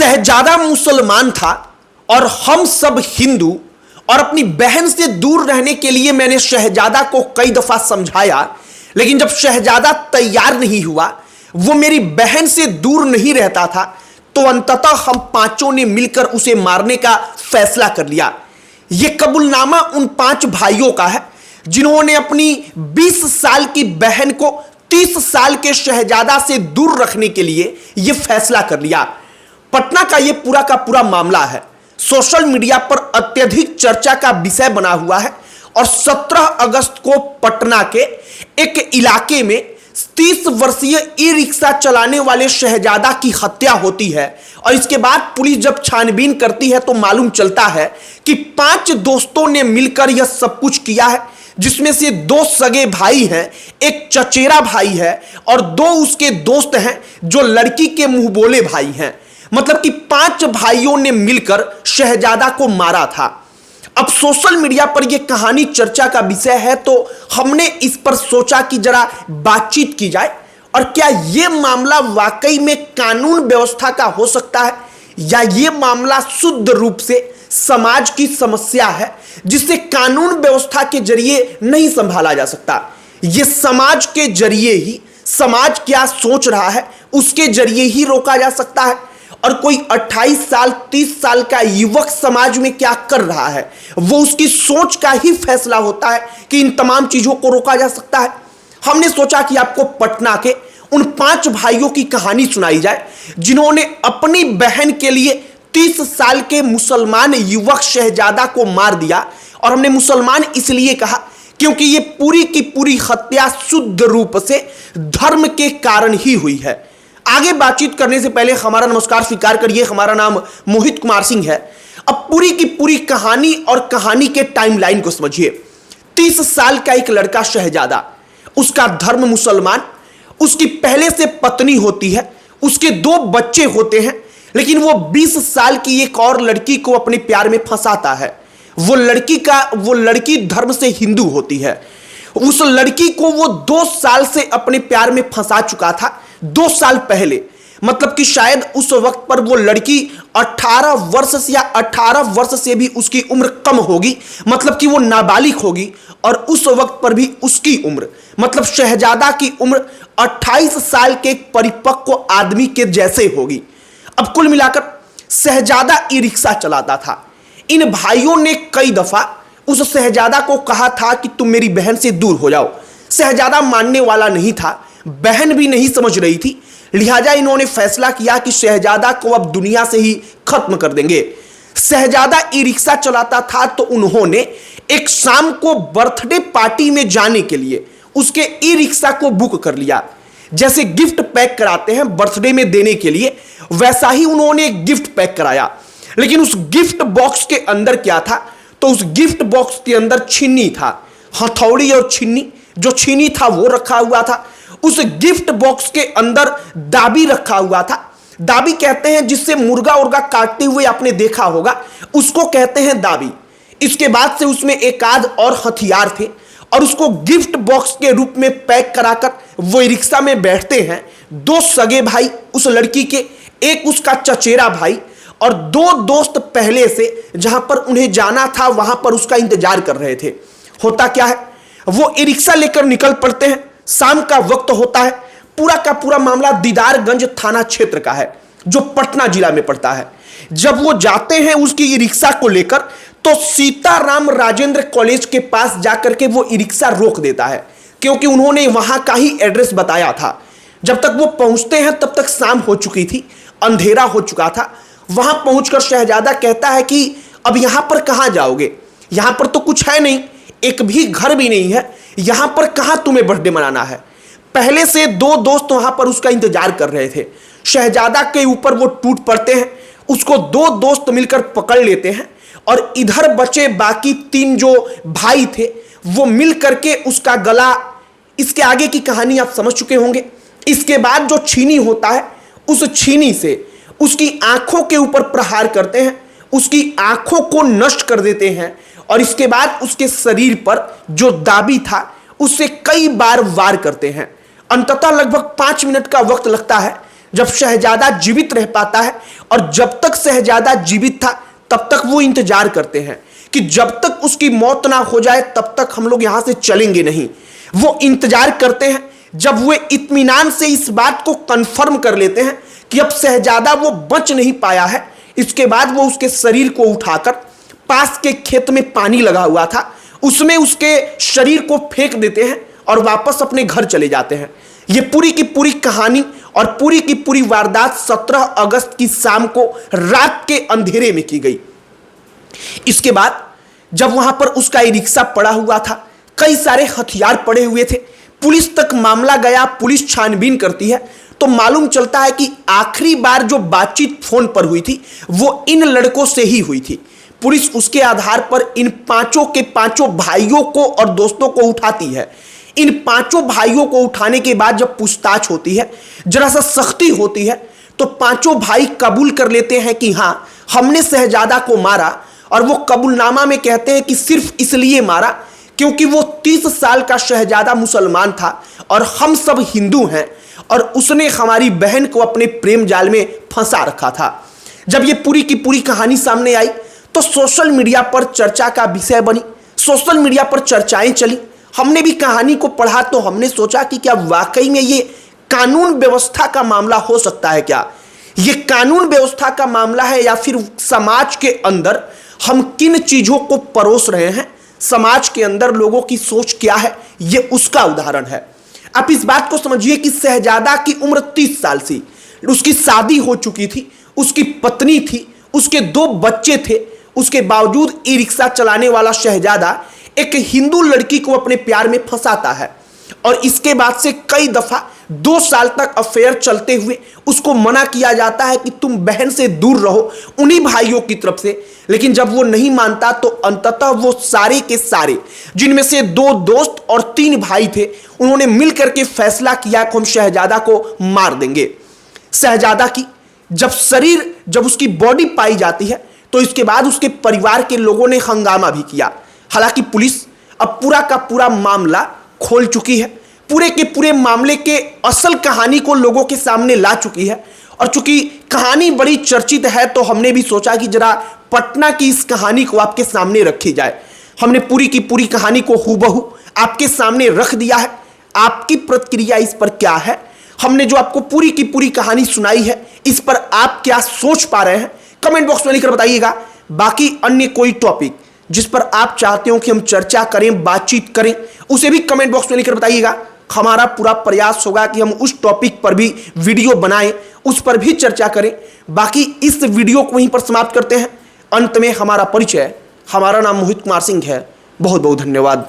शहजादा मुसलमान था और हम सब हिंदू, और अपनी बहन से दूर रहने के लिए मैंने शहजादा को कई दफा समझाया, लेकिन जब शहजादा तैयार नहीं हुआ, वो मेरी बहन से दूर नहीं रहता था, तो अंततः हम पांचों ने मिलकर उसे मारने का फैसला कर लिया। यह कबूलनामा उन 5 भाइयों का है जिन्होंने अपनी 20 साल की बहन को 30 साल के शहजादा से दूर रखने के लिए यह फैसला कर लिया। पटना का यह पूरा का पूरा मामला है, सोशल मीडिया पर अत्यधिक चर्चा का विषय बना हुआ है। और 17 अगस्त को पटना के एक इलाके में 30 वर्षीय ई रिक्शा चलाने वाले शहजादा की हत्या होती है। और इसके बाद पुलिस जब छानबीन करती है तो मालूम चलता है कि 5 दोस्तों ने मिलकर यह सब कुछ किया है, जिसमें से 2 सगे भाई हैं, एक चचेरा भाई है और 2 उसके दोस्त हैं जो लड़की के मुंह बोले भाई हैं। मतलब कि 5 भाइयों ने मिलकर शहजादा को मारा था। अब सोशल मीडिया पर यह कहानी चर्चा का विषय है, तो हमने इस पर सोचा कि जरा बातचीत की जाए और क्या यह मामला वाकई में कानून व्यवस्था का हो सकता है या यह मामला शुद्ध रूप से समाज की समस्या है जिसे कानून व्यवस्था के जरिए नहीं संभाला जा सकता। यह समाज के जरिए ही, समाज क्या सोच रहा है उसके जरिए ही रोका जा सकता है। और कोई 28 साल 30 साल का युवक समाज में क्या कर रहा है, वो उसकी सोच का ही फैसला होता है कि इन तमाम चीजों को रोका जा सकता है। हमने सोचा कि आपको पटना के उन 5 भाइयों की कहानी सुनाई जाए जिन्होंने अपनी बहन के लिए 30 साल के मुसलमान युवक शहजादा को मार दिया। और हमने मुसलमान इसलिए कहा क्योंकि ये पूरी की पूरी हत्या शुद्ध रूप से धर्म के कारण ही हुई है। आगे बातचीत करने से पहले हमारा नमस्कार स्वीकार करिए। हमारा नाम मोहित कुमार सिंह है। अब पूरी की पूरी कहानी और कहानी के टाइमलाइन को समझिए। 30 साल का एक लड़का शहजादा, उसका धर्म मुसलमान, उसकी पहले से पत्नी होती है, उसके 2 बच्चे होते हैं, लेकिन वो 20 साल की एक और लड़की को अपने प्यार में फंसाता है। वो लड़की धर्म से हिंदू होती है। उस लड़की को वो 2 साल से अपने प्यार में फंसा चुका था, 2 साल पहले। मतलब कि शायद उस वक्त पर वो लड़की 18 वर्ष से या 18 वर्ष से भी उसकी उम्र कम होगी, मतलब कि वो नाबालिग होगी। और उस वक्त पर भी उसकी उम्र, मतलब शहजादा की उम्र 28 साल के परिपक्व आदमी के जैसे होगी। अब कुल मिलाकर शहजादा ई रिक्शा चलाता था। इन भाइयों ने कई दफा उस शहजादा को कहा था कि तुम मेरी बहन से दूर हो जाओ। शहजादा मानने वाला नहीं था, बहन भी नहीं समझ रही थी। लिहाजा इन्होंने फैसला किया कि शहजादा को अब दुनिया से ही खत्म कर देंगे। शहजादा ई रिक्शा चलाता था, तो उन्होंने एक शाम को बर्थडे पार्टी में जाने के लिए उसके ई रिक्शा को बुक कर लिया। जैसे गिफ्ट पैक कराते हैं बर्थडे में देने के लिए, वैसा ही उन्होंने एक गिफ्ट पैक कराया। लेकिन उस गिफ्ट बॉक्स के अंदर क्या था, तो उस गिफ्ट बॉक्स के अंदर छीनी था, हथौड़ी और छीनी। जो छीनी था वो रखा हुआ था। उस गिफ्ट बॉक्स के अंदर दाबी रखा हुआ था। दाबी कहते हैं जिससे मुर्गा उर्गा काटते हुए आपने देखा होगा, उसको कहते हैं दाबी। इसके बाद से उसमें एक आध और हथियार थे और उसको गिफ्ट बॉक्स के रूप में पैक कराकर वो रिक्शा में बैठते हैं 2 सगे भाई उस लड़की के, एक उसका चचेरा भाई और 2 दोस्त पहले से जहां पर उन्हें जाना था वहां पर उसका इंतजार कर रहे थे। होता क्या है, वो ई रिक्शा लेकर निकल पड़ते हैं। शाम का वक्त होता है। पूरा का पूरा मामला दीदारगंज थाना क्षेत्र का है जो पटना जिला में पड़ता है। जब वो जाते हैं उसकी ई रिक्शा को लेकर, तो सीताराम राजेंद्र कॉलेज के पास जाकर के वो ई रिक्शा रोक देता है, क्योंकि उन्होंने वहां का ही एड्रेस बताया था। जब तक वो पहुंचते हैं तब तक शाम हो चुकी थी, अंधेरा हो चुका था। वहां पहुंचकर शहजादा कहता है कि अब यहां पर कहां जाओगे, यहां पर तो कुछ है नहीं, एक भी घर भी नहीं है, यहां पर कहां तुम्हें बर्थडे मनाना है। पहले से 2 दोस्त वहां पर उसका इंतजार कर रहे थे। शहजादा के ऊपर वो टूट पड़ते हैं, उसको 2 दोस्त मिलकर पकड़ लेते हैं और इधर बचे बाकी 3 जो भाई थे वो मिल करके उसका गला, इसके आगे की कहानी आप समझ चुके होंगे। इसके बाद जो छीनी होता है, उस छीनी से उसकी आंखों के ऊपर प्रहार करते हैं, उसकी आंखों को नष्ट कर देते हैं और इसके बाद उसके शरीर पर जो दाबी था उससे कई बार वार करते हैं। अंततः लगभग 5 मिनट का वक्त लगता है जब शहजादा जीवित रह पाता है, और जब तक शहजादा जीवित था तब तक वो इंतजार करते हैं कि जब तक उसकी मौत ना हो जाए तब तक हम लोग यहां से चलेंगे नहीं। वो इंतजार करते हैं जब वे इत्मीनान से इस बात को कंफर्म कर लेते हैं कि अब शहजादा वो बच नहीं पाया है। इसके बाद वो उसके शरीर को उठाकर पास के खेत में पानी लगा हुआ था उसमें उसके शरीर को फेंक देते हैं और वापस अपने घर चले जाते हैं। ये पूरी की पूरी कहानी और पूरी की पूरी वारदात 17 अगस्त की शाम को रात के अंधेरे में की गई। इसके बाद जब वहां पर उसका ई रिक्शा पड़ा हुआ था, कई सारे हथियार पड़े हुए थे, पुलिस तक मामला गया, पुलिस छानबीन करती है तो मालूम चलता है कि आखिरी बार जो बातचीत फोन पर हुई थी वो इन लड़कों से ही हुई थी। पुलिस उसके आधार पर इन पांचों के पांचों भाइयों को और दोस्तों को उठाती है। इन पांचों भाइयों को उठाने के बाद जब पूछताछ होती है, जरा सा सख्ती होती है, तो पांचों भाई कबूल कर लेते हैं कि हां हमने शहजादा को मारा। और वो कबूलनामा में कहते हैं कि सिर्फ इसलिए मारा क्योंकि वो 30 साल का शहजादा मुसलमान था और हम सब हिंदू हैं और उसने हमारी बहन को अपने प्रेम जाल में फंसा रखा था। जब ये पूरी की पूरी कहानी सामने आई तो सोशल मीडिया पर चर्चा का विषय बनी, सोशल मीडिया पर चर्चाएं चली। हमने भी कहानी को पढ़ा तो हमने सोचा कि क्या वाकई में ये कानून व्यवस्था का मामला हो सकता है, क्या ये कानून व्यवस्था का मामला है या फिर समाज के अंदर हम किन चीजों को परोस रहे हैं, समाज के अंदर लोगों की सोच क्या है, ये उसका उदाहरण है। आप इस बात को समझिए कि शहजादा की उम्र 30 साल थी, उसकी शादी हो चुकी थी, उसकी पत्नी थी, उसके 2 बच्चे थे। उसके बावजूद ई रिक्शा चलाने वाला शहजादा एक हिंदू लड़की को अपने प्यार में फंसाता है और इसके बाद से कई दफा 2 साल तक अफेयर चलते हुए उसको मना किया जाता है कि तुम बहन से दूर रहो उन्हीं भाइयों की तरफ से। लेकिन जब वो नहीं मानता तो अंततः वो सारे के सारे, जिनमें से 2 दोस्त और 3 भाई थे, उन्होंने मिलकर के फैसला किया कि हम शहजादा को मार देंगे। शहजादा की जब उसकी बॉडी पाई जाती है तो इसके बाद उसके परिवार के लोगों ने हंगामा भी किया। हालांकि पुलिस अब पूरा का पूरा मामला खोल चुकी है, पूरे के पूरे मामले के असल कहानी को लोगों के सामने ला चुकी है। और चूंकि कहानी बड़ी चर्चित है तो हमने भी सोचा कि जरा पटना की इस कहानी को आपके सामने रखी जाए। हमने पूरी की पूरी कहानी को हूबहू आपके सामने रख दिया है। आपकी प्रतिक्रिया इस पर क्या है? हमने जो आपको पूरी की पूरी कहानी सुनाई है इस पर आप क्या सोच पा रहे हैं, कमेंट बॉक्स में लिखकर बताइएगा। बाकी अन्य कोई टॉपिक जिस पर आप चाहते हो कि हम चर्चा करें, बातचीत करें, उसे भी कमेंट बॉक्स में लिखकर बताइएगा। हमारा पूरा प्रयास होगा कि हम उस टॉपिक पर भी वीडियो बनाएं, उस पर भी चर्चा करें। बाकी इस वीडियो को वहीं पर समाप्त करते हैं। अंत में हमारा परिचय, हमारा नाम मोहित कुमार सिंह है। बहुत बहुत धन्यवाद।